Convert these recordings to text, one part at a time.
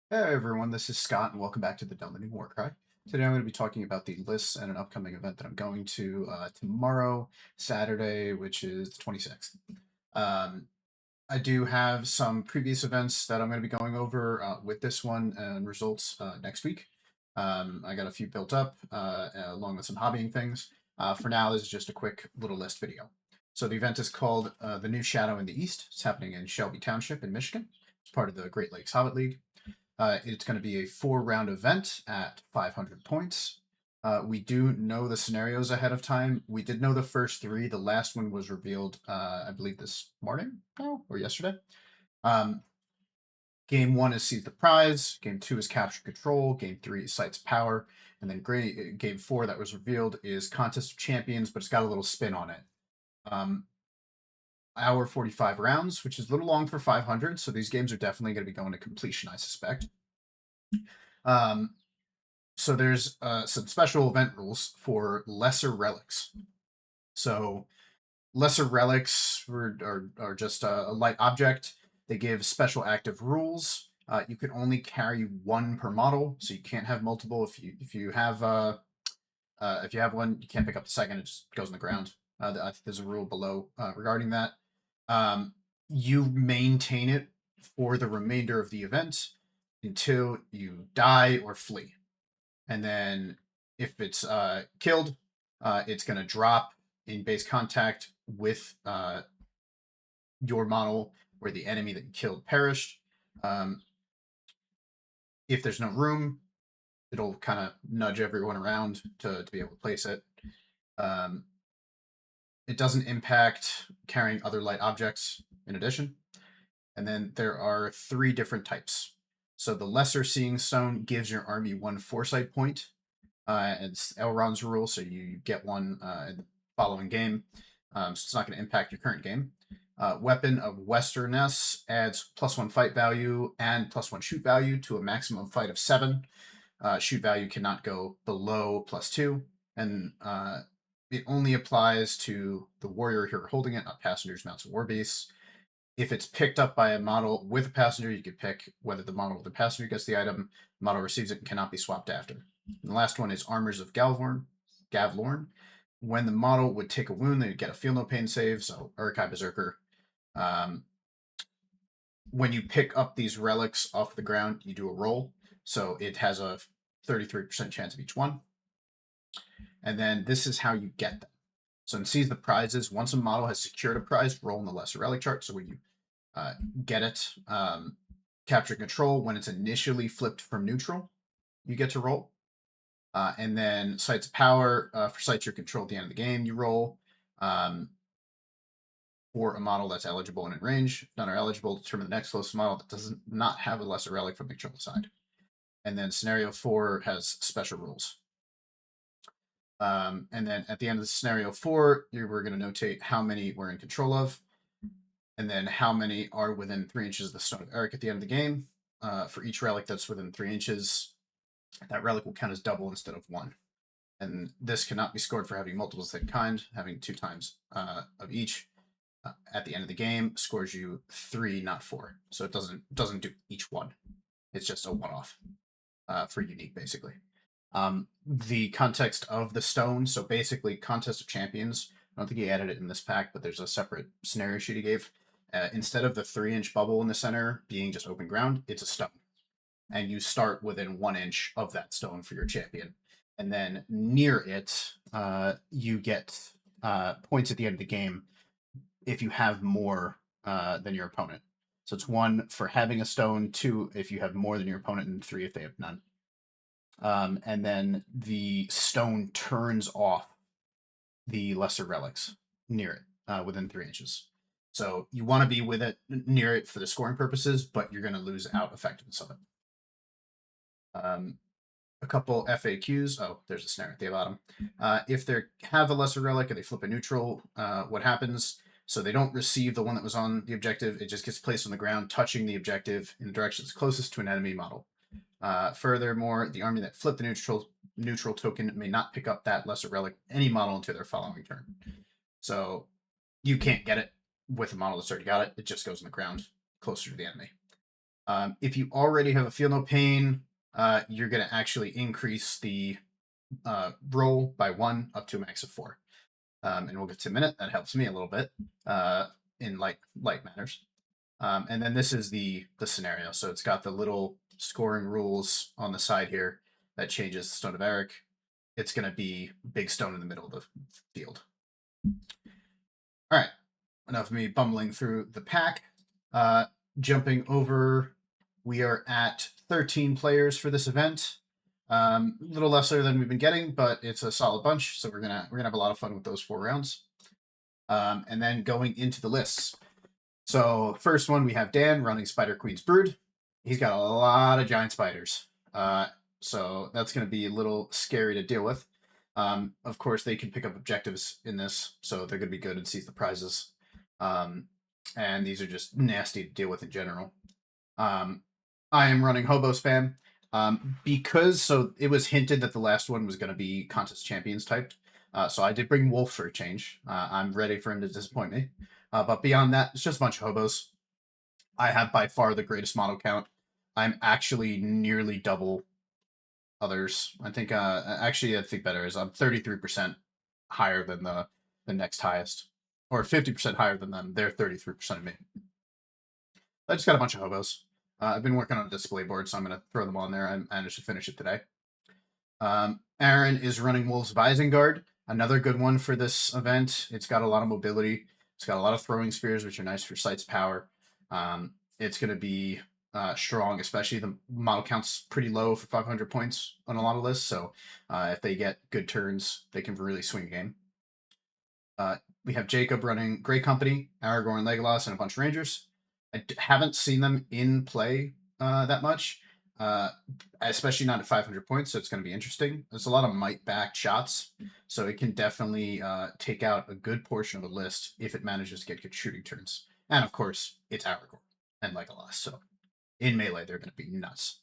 Hey everyone, this is Scott, and welcome back to the Dominating Warcry. Today I'm going to be talking about the lists and an upcoming event that I'm going to tomorrow, Saturday, which is the 26th. Um, I do have some previous events that I'm going to be going over with this one and results next week. I got a few built up along with some hobbying things. For now, this is just a quick little list video. So the event is called The New Shadow in the East. It's happening in Shelby Township in Michigan. It's part of the Great Lakes Hobbit League. It's going to be a 4-round event at 500 points. We do know the scenarios ahead of time. We did know the first three. The last one was revealed, I believe, this morning or yesterday. Um, Game 1 is Seize the Prize. Game 2 is Capture Control. Game 3 is Sites of Power. And then Game 4 that was revealed is Contest of Champions, but it's got a little spin on it. Hour 45 rounds, which is a little long for 500. So these games are definitely going to be going to completion, I suspect. So there's some special event rules for lesser relics. So lesser relics are just a light object. They give special active rules. You can only carry one per model, so you can't have multiple. If you have one, you can't pick up the second. It just goes on the ground. I think there's a rule below regarding that. Um, you maintain it for the remainder of the event until you die or flee. And then if it's killed, it's going to drop in base contact with your model where the enemy that you killed perished. Um, if there's no room, it'll kind of nudge everyone around to be able to place it. Um, it doesn't impact carrying other light objects in addition. And then there are 3 different types. So the lesser seeing stone gives your army 1 foresight point. It's Elrond's rule, so you get one in the following game. So it's not going to impact your current game. Weapon of Westerness adds +1 fight value and +1 shoot value to a maximum fight of 7. Shoot value cannot go below +2, and it only applies to the warrior here holding it, not passengers, mounts, or war beasts. If it's picked up by a model with a passenger, you could pick whether the model with the passenger gets the item. The model receives it and cannot be swapped after. And the last one is Armors of Gavlorn. When the model would take a wound, they would get a Feel No Pain save, so Urkai Berserker. Um, when you pick up these relics off the ground, you do a roll. So it has a 33% chance of each one. And then this is how you get them. So in Seize the Prizes, once a model has secured a prize, roll in the Lesser Relic chart. So when you get it, Capture Control, when it's initially flipped from neutral, you get to roll. And then Sites of Power, for sites you control at the end of the game, you roll. For a model that's eligible and in range. If none are eligible, determine the next closest model that does not have a lesser relic from the control side. And then scenario 4 has special rules. And then at the end of the scenario 4, we're going to notate how many we're in control of, and then how many are within 3 inches of the Stone of Eric at the end of the game. For each relic that's within 3 inches, that relic will count as double instead of 1. And this cannot be scored for having multiples of the kind, having 2 times of each. At the end of the game, scores you 3, not 4. So it doesn't do each one. It's just a one-off for unique, basically. The context of the stone, so basically Contest of Champions, I don't think he added it in this pack, but there's a separate scenario sheet he gave. Instead of the 3-inch bubble in the center being just open ground, it's a stone. And you start within 1 inch of that stone for your champion. And then near it, you get points at the end of the game if you have more than your opponent. So it's 1 for having a stone, 2 if you have more than your opponent, and 3 if they have none. And then the stone turns off the lesser relics near it, within 3 inches. So you want to be with it near it for the scoring purposes, but you're going to lose out effectiveness of it. A couple FAQs. Oh, there's a snare at the bottom. If they have a lesser relic and they flip a neutral, what happens? So they don't receive the one that was on the objective. It just gets placed on the ground, touching the objective in the direction that's closest to an enemy model. Furthermore, the army that flipped the neutral token may not pick up that lesser relic any model until their following turn. So you can't get it with a model that's already got it. It just goes on the ground closer to the enemy. If you already have a Feel No Pain, you're going to actually increase the roll by 1 up to a max of 4. And we'll get to a minute. That helps me a little bit in light matters. And then this is the scenario. So it's got the little scoring rules on the side here that changes the Stone of Eric. It's going to be big stone in the middle of the field. All right, enough of me bumbling through the pack. Jumping over, we are at 13 players for this event. A little lesser than we've been getting, but it's a solid bunch, so we're gonna have a lot of fun with those 4 rounds. And then going into the lists. So first one we have Dan running Spider Queen's Brood. He's got a lot of giant spiders, so that's going to be a little scary to deal with. Of course, they can pick up objectives in this, so they're going to be good and seize the prizes. And these are just nasty to deal with in general. I am running Hobo Spam because so it was hinted that the last one was going to be Contest Champions typed. So I did bring Wolf for a change. I'm ready for him to disappoint me. But beyond that, it's just a bunch of hobos. I have by far the greatest model count. I'm actually nearly double others. I think actually I think better is I'm 33% higher than the next highest. Or 50% higher than them. They're 33% of me. I just got a bunch of hobos. I've been working on a display board, so I'm going to throw them on there. I managed to finish it today. Aaron is running Wolf's Visengard, another good one for this event. It's got a lot of mobility. It's got a lot of throwing spears, which are nice for Sight's power. It's going to be strong, especially the model count's pretty low for 500 points on a lot of lists. So if they get good turns, they can really swing a game. We have Jacob running Grey Company, Aragorn, Legolas, and a bunch of Rangers. I haven't seen them in play that much, especially not at 500 points, so it's going to be interesting. There's a lot of might-backed shots, so it can definitely take out a good portion of the list if it manages to get good shooting turns. And of course, it's Aragorn and Legolas, so in melee, they're going to be nuts.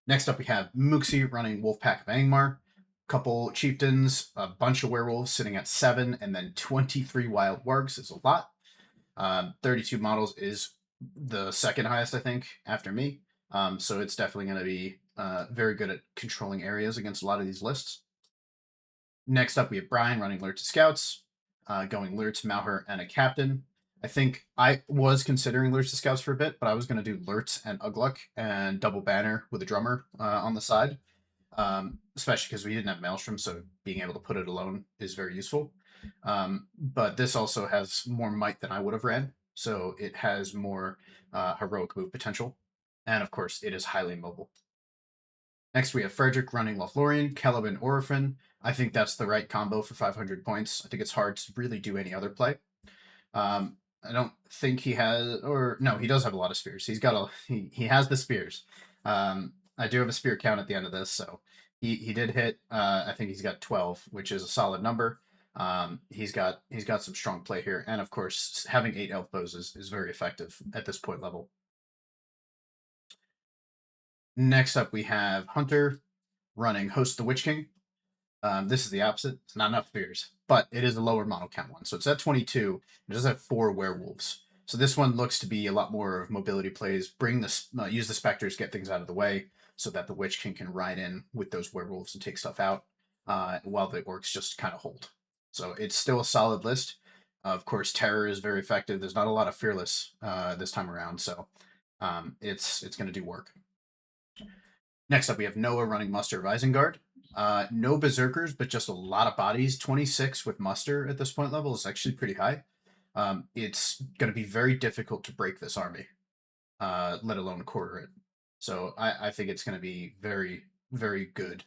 Next up, we have Muxi running Wolfpack of Angmar. Couple chieftains, a bunch of werewolves sitting at 7, and then 23 wild wargs is a lot. 32 models is the second highest, I think, after me. So it's definitely going to be very good at controlling areas against a lot of these lists. Next up, we have Brian running Lurtz Scouts, going Lurtz, Mauher, and a captain. I think I was considering Lurtz Scouts for a bit, but I was going to do Lurtz and Ugluk and double banner with a drummer on the side. Especially because we didn't have Maelstrom, so being able to put it alone is very useful. But this also has more might than I would have ran, so it has more heroic move potential. And of course, it is highly mobile. Next, we have Frederick running Lothlorien, Caleb, and Orphan. I think that's the right combo for 500 points. I think it's hard to really do any other play. I don't think he has, or no, he does have a lot of spears. He's got he has the spears. I do have a spear count at the end of this, so he did hit. I think he's got 12, which is a solid number. He's got some strong play here, and of course, having 8 elf bows is very effective at this point level. Next up, we have Hunter running Host the Witch King. This is the opposite. It's not enough spears, but it is a lower model count one. So it's at 22. It does have 4 werewolves. So this one looks to be a lot more of mobility plays. Bring this, use the specters, get things out of the way, so that the Witch King can ride in with those werewolves and take stuff out, while the orcs just kind of hold. So it's still a solid list. Of course, terror is very effective. There's not a lot of fearless this time around, so it's going to do work. Next up, we have Noah running Muster of Isengard. No berserkers, but just a lot of bodies. 26 with muster at this point level is actually pretty high. It's going to be very difficult to break this army, let alone quarter it. So I think it's going to be very, very good.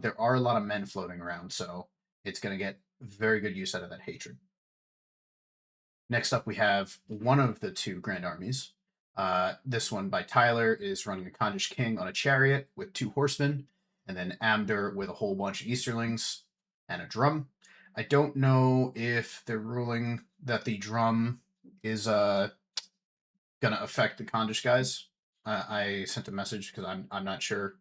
There are a lot of men floating around, so it's going to get very good use out of that hatred. Next up, we have one of the 2 grand armies. This one by Tyler is running a Kondish King on a chariot with 2 horsemen, and then Amdur with a whole bunch of Easterlings and a drum. I don't know if they're ruling that the drum is going to affect the Kondish guys. I sent a message because I'm not sure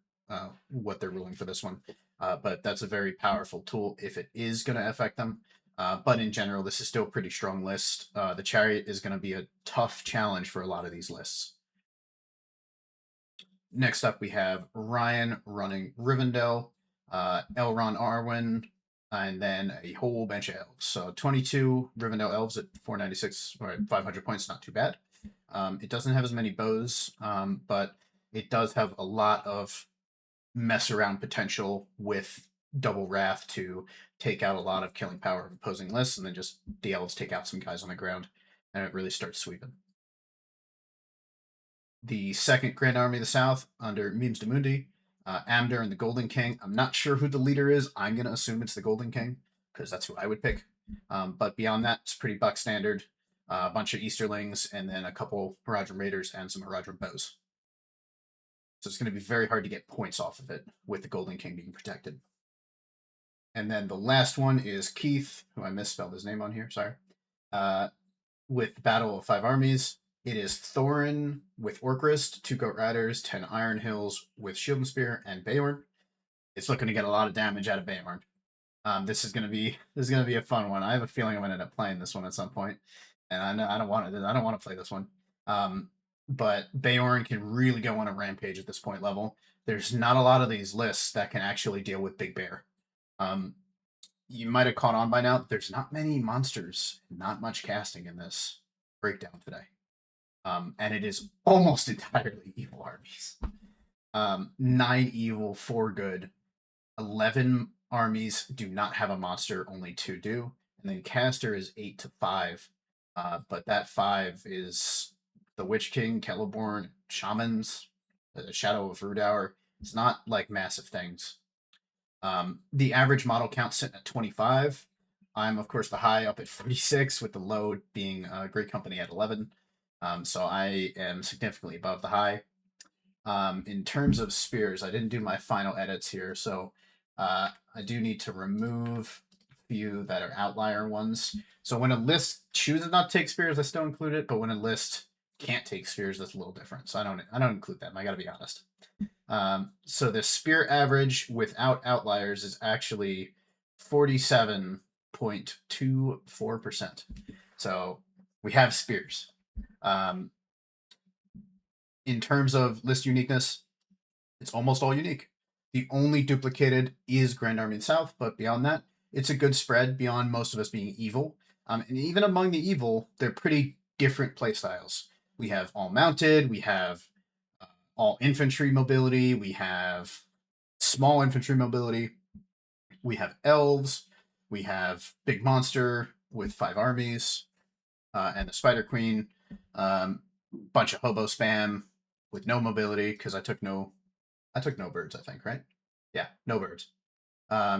what they're ruling for this one, but that's a very powerful tool if it is going to affect them. But in general, this is still a pretty strong list. The chariot is going to be a tough challenge for a lot of these lists. Next up, we have Ryan running Rivendell, Elron Arwen, and then a whole bunch of elves. So 22 Rivendell elves at 496 or 500 points, not too bad. It doesn't have as many bows, but it does have a lot of mess around potential with double wrath to take out a lot of killing power of opposing lists, and then just the elves take out some guys on the ground, and it really starts sweeping. The second Grand Army of the South under Memes Demundi, Amder and the Golden King. I'm not sure who the leader is. I'm going to assume it's the Golden King because that's who I would pick. But beyond that, it's pretty buck standard. A bunch of Easterlings and then a couple Haradrim Raiders and some Haradrim Bows. So it's going to be very hard to get points off of it with the Golden King being protected. And then the last one is Keith, who I misspelled his name on here. Sorry. With Battle of Five Armies. It is Thorin with Orcrist, 2 Goat Riders, 10 Iron Hills with Shield and Spear, and Beorn. It's looking to get a lot of damage out of Beorn. This is gonna be a fun one. I have a feeling I'm gonna end up playing this one at some point, and I don't want to play this one. But Beorn can really go on a rampage at this point level. There's not a lot of these lists that can actually deal with Big Bear. You might have caught on by now. There's not many monsters, not much casting in this breakdown today. And it is almost entirely evil armies. 9 evil, 4 good. 11 armies do not have a monster, only 2 do. And then caster is 8 to 5. But that 5 is the Witch King, Celeborn, Shamans, the Shadow of Rudour. It's not like massive things. The average model count sitting at 25. I'm, of course, the high up at 46, with the low being Great Company at 11. So I am significantly above the high. In terms of spears, I didn't do my final edits here, so I do need to remove a few that are outlier ones. So when a list chooses not to take spears, I still include it, but when a list can't take spears, that's a little different. So I don't include them. I got to be honest. So the spear average without outliers is actually 47.24%. So we have spears. In terms of list uniqueness, it's almost all unique. The only duplicated is Grand Army of the South, but beyond that, it's a good spread beyond most of us being evil. And even among the evil, they're pretty different playstyles. We have all mounted, we have all infantry mobility, we have small infantry mobility, we have elves, we have big monster with 5 armies, and the Spider Queen. Bunch of hobo spam with no mobility because I took no birds, I think, right? Yeah, no birds.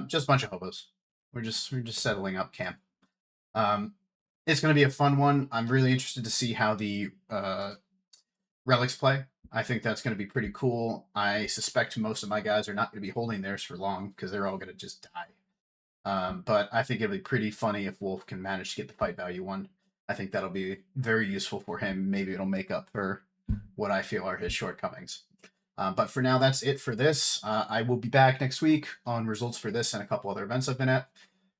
Just a bunch of hobos. We're just settling up camp. It's going to be a fun one. I'm really interested to see how the relics play. I think that's going to be pretty cool. I suspect most of my guys are not going to be holding theirs for long because they're all going to just die. But I think it'll be pretty funny if Wolf can manage to get the fight value one. I think that'll be very useful for him. Maybe it'll make up for what I feel are his shortcomings. But for now, that's it for this. I will be back next week on results for this and a couple other events I've been at.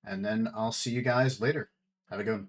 And then I'll see you guys later. Have a good one.